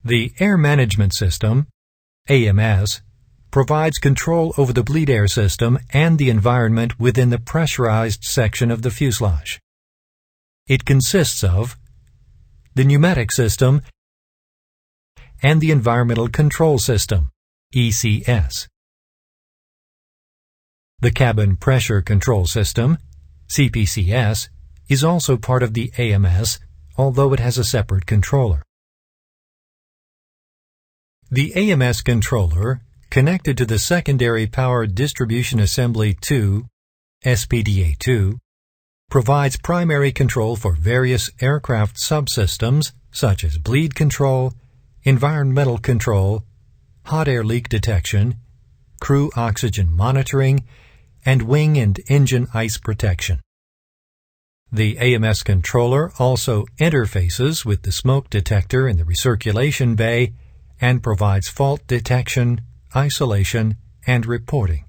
The Air Management System AMS provides control over the bleed air system and the environment within the pressurized section of the fuselage. It consists of the pneumatic system and the environmental control system, ECS. The cabin pressure control system, CPCS, is also part of the AMS, although it has a separate controller. The AMS controller, connected to the Secondary Power Distribution Assembly 2, SPDA2, provides primary control for various aircraft subsystems such as bleed control, environmental control, hot air leak detection, crew oxygen monitoring, and wing and engine ice protection. The AMS controller also interfaces with the smoke detector in the recirculation bay and provides fault detection, isolation, and reporting.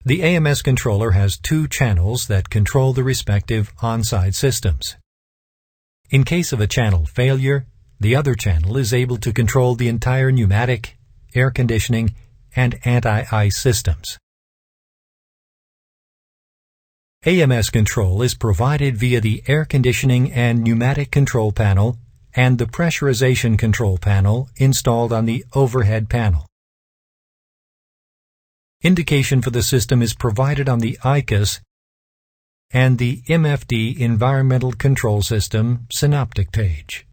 The AMS controller has two channels that control the respective on-side systems. In case of a channel failure, the other channel is able to control the entire pneumatic, air conditioning, and anti-ice systems. AMS control is provided via the air conditioning and pneumatic control panel and the pressurization control panel installed on the overhead panel. Indication for the system is provided on the ICUS and the MFD Environmental Control System synoptic page.